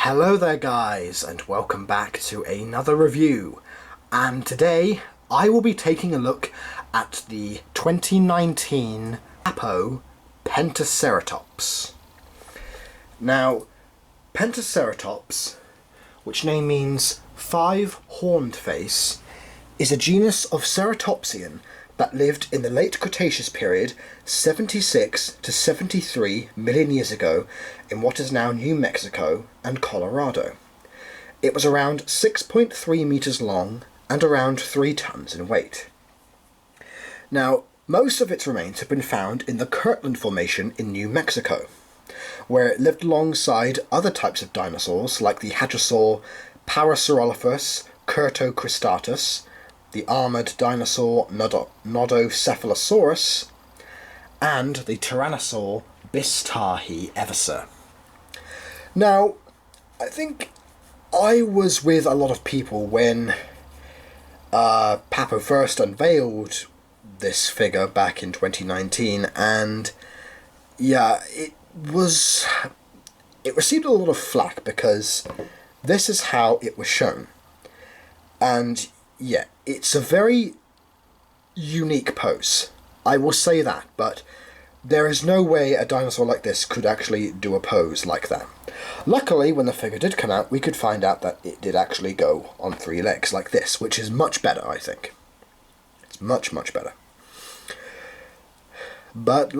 Hello there guys, and welcome back to another review. And today I will be taking a look at the 2019 Papo Pentaceratops. Now, Pentaceratops, which name means five-horned face, is a genus of ceratopsian that lived in the late Cretaceous period 76 to 73 million years ago in what is now New Mexico and Colorado. It was around 6.3 meters long and around 3 tons in weight. Now, most of its remains have been found in the Kirtland Formation in New Mexico, where it lived alongside other types of dinosaurs like the hadrosaur Parasaurolophus curtocristatus, the armoured dinosaur Nodocephalosaurus, and the Tyrannosaur Bistahi eversa. Now, I think I was with a lot of people when Papo first unveiled this figure back in 2019, and yeah, it received a lot of flack because this is how it was shown. And yeah, it's a very unique pose, I will say that, but there is no way a dinosaur like this could actually do a pose like that. Luckily, when the figure did come out, we could find out that it did actually go on 3 legs like this, which is much better, I think. It's much, much better. But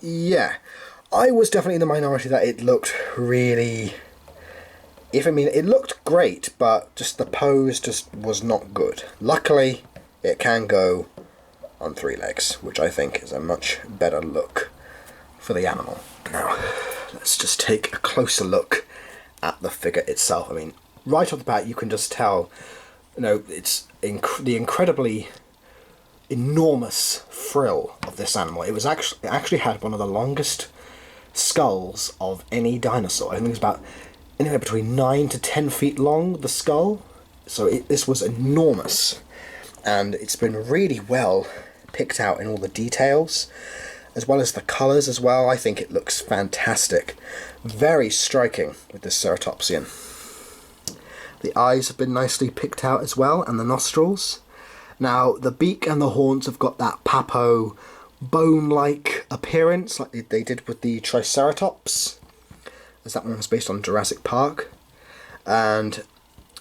yeah, I was definitely in the minority that it looked really... it looked great, but just the pose just was not good. Luckily, it can go on 3 legs, which I think is a much better look for the animal. Now, let's just take a closer look at the figure itself. I mean, right off the bat, you can just tell, it's the incredibly enormous frill of this animal. It actually had one of the longest skulls of any dinosaur. I think it's about anywhere between 9 to 10 feet long, the skull. So this was enormous, and it's been really well picked out in all the details, as well as the colours as well. I think it looks fantastic. Very striking with this ceratopsian. The eyes have been nicely picked out as well, and the nostrils. Now, the beak and the horns have got that Papo bone-like appearance, like they did with the Triceratops, as that one was based on Jurassic Park. And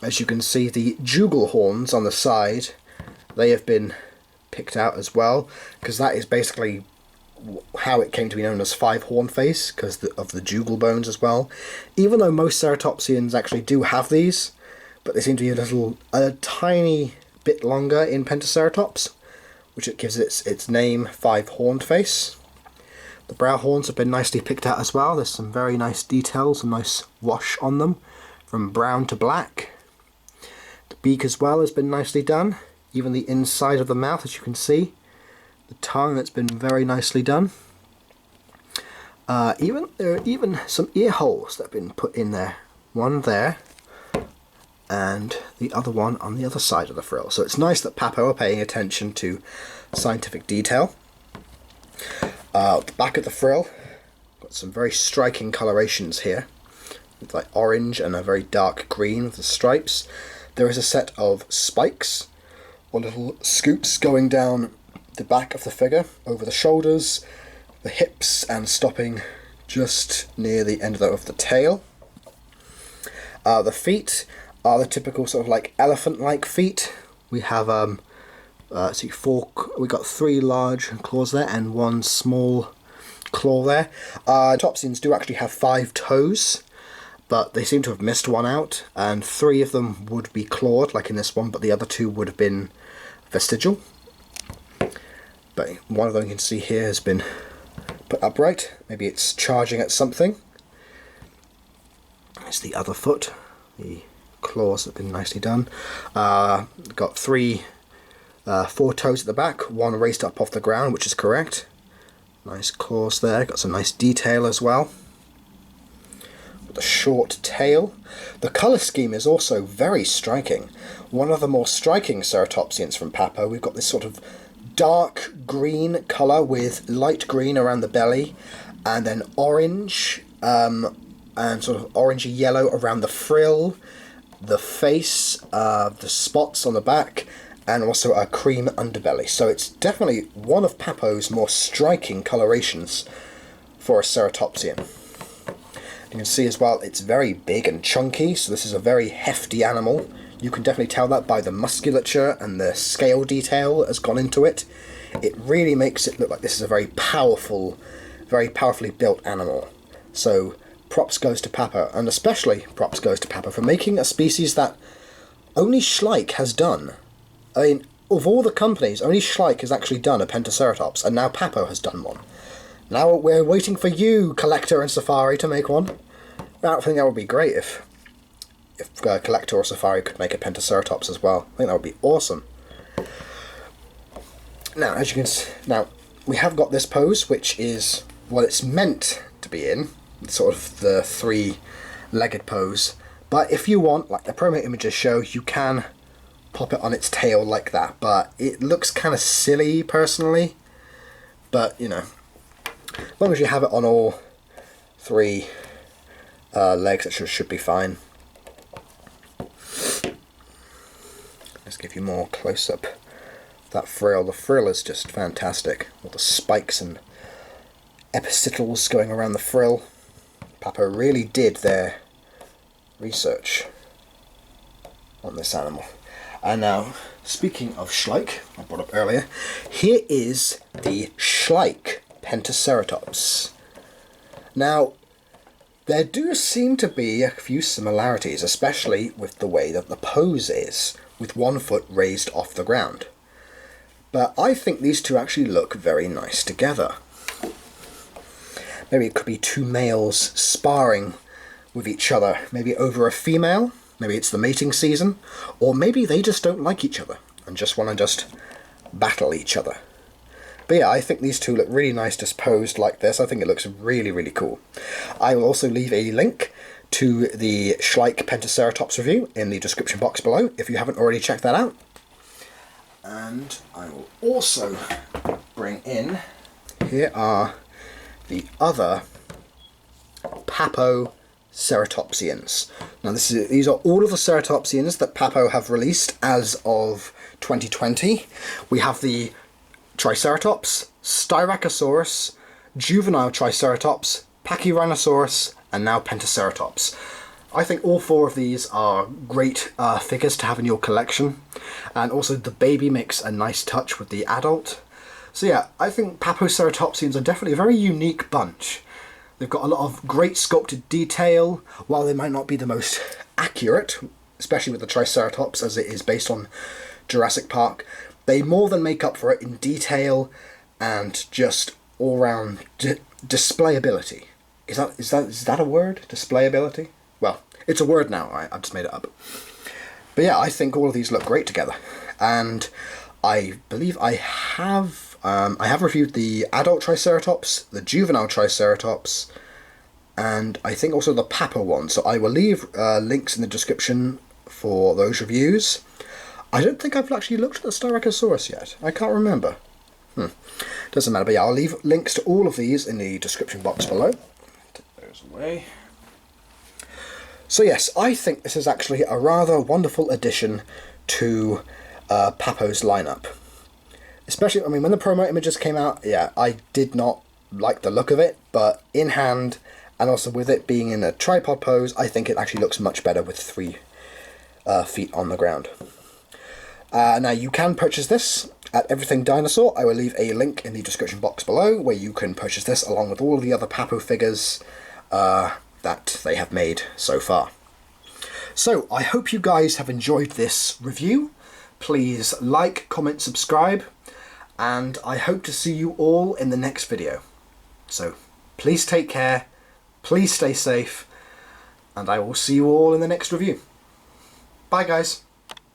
as you can see, the jugal horns on the side, they have been picked out as well, because that is basically how it came to be known as five-horn face, because of the jugal bones as well. Even though most ceratopsians actually do have these, but they seem to be a tiny bit longer in Pentaceratops, which it gives its name, five-horned face. The brow horns have been nicely picked out as well. There's some very nice details, a nice wash on them, from brown to black. The beak as well has been nicely done. Even the inside of the mouth, as you can see. The tongue, that's been very nicely done. There are even some ear holes that have been put in there. One there, and the other one on the other side of the frill. So it's nice that Papo are paying attention to scientific detail. The back of the frill, got some very striking colorations here, with like orange and a very dark green with the stripes. There is a set of spikes, or little scoops going down the back of the figure, over the shoulders, the hips, and stopping just near the end of the tail. The feet are the typical sort of like elephant-like feet. We have we got 3 large claws there and 1 small claw there. Topsians do actually have 5 toes, but they seem to have missed one out, and 3 of them would be clawed, like in this one, but the other 2 would have been vestigial. But one of them you can see here has been put upright. Maybe it's charging at something. There's the other foot. The claws have been nicely done. Got 4 toes at the back, 1 raised up off the ground, which is correct. Nice claws there, got some nice detail as well. With a short tail. The colour scheme is also very striking. One of the more striking ceratopsians from Papo, we've got this sort of dark green colour with light green around the belly, and then orange and sort of orangey yellow around the frill, the face, the spots on the back, and also a cream underbelly. So it's definitely one of Papo's more striking colorations for a ceratopsian. You can see as well it's very big and chunky, so this is a very hefty animal. You can definitely tell that by the musculature and the scale detail that has gone into it. It really makes it look like this is a very powerful, very powerfully built animal. So props goes to Papo, and especially props goes to Papo for making a species that only Shrike has done. I mean, of all the companies, only Shrike has actually done a Pentaceratops, and now Papo has done one. Now we're waiting for you, Collector and Safari, to make one. I think that would be great if Collector or Safari could make a Pentaceratops as well. I think that would be awesome. Now, as you can see, now we have got this pose, which is what it's meant to be in, sort of the three-legged pose. But if you want, like the promo images show, you can pop it on its tail like that. But it looks kind of silly, personally. But, you know, as long as you have it on all three legs, it should be fine. Let's give you more close-up. That frill. The frill is just fantastic. All the spikes and epistles going around the frill. Papo really did their research on this animal. And now, speaking of Shrike, I brought up earlier, here is the Shrike Pentaceratops. Now, there do seem to be a few similarities, especially with the way that the pose is, with one foot raised off the ground. But I think these two actually look very nice together. Maybe it could be two males sparring with each other, maybe over a female, maybe it's the mating season, or maybe they just don't like each other and just want to just battle each other. But yeah, I think these two look really nice just posed like this. I think it looks really, really cool. I will also leave a link to the Shrike Pentaceratops review in the description box below if you haven't already checked that out. And I will also bring in, here are the other Papo ceratopsians. Now these are all of the ceratopsians that Papo have released as of 2020. We have the Triceratops, Styracosaurus, Juvenile Triceratops, Pachyrhinosaurus, and now Pentaceratops. I think all four of these are great figures to have in your collection, and also the baby makes a nice touch with the adult. So yeah, I think Papo ceratopsians are definitely a very unique bunch. They've got a lot of great sculpted detail, while they might not be the most accurate, especially with the Triceratops as it is based on Jurassic Park. They more than make up for it in detail and just all-round displayability. Is that a word? Displayability? Well, it's a word now. I've just made it up. But yeah, I think all of these look great together, and I believe I have reviewed the adult Triceratops, the juvenile Triceratops, and I think also the Papo one. So I will leave links in the description for those reviews. I don't think I've actually looked at the Styracosaurus yet. I can't remember. Doesn't matter, but yeah, I'll leave links to all of these in the description box below. Take those away. So yes, I think this is actually a rather wonderful addition to Papo's lineup. Especially, I mean, when the promo images came out, yeah, I did not like the look of it, but in hand, and also with it being in a tripod pose, I think it actually looks much better with 3 feet on the ground. Now, you can purchase this at Everything Dinosaur. I will leave a link in the description box below where you can purchase this along with all of the other Papo figures that they have made so far. So, I hope you guys have enjoyed this review. Please like, comment, subscribe, and I hope to see you all in the next video. So, please take care, please stay safe, and I will see you all in the next review. Bye guys.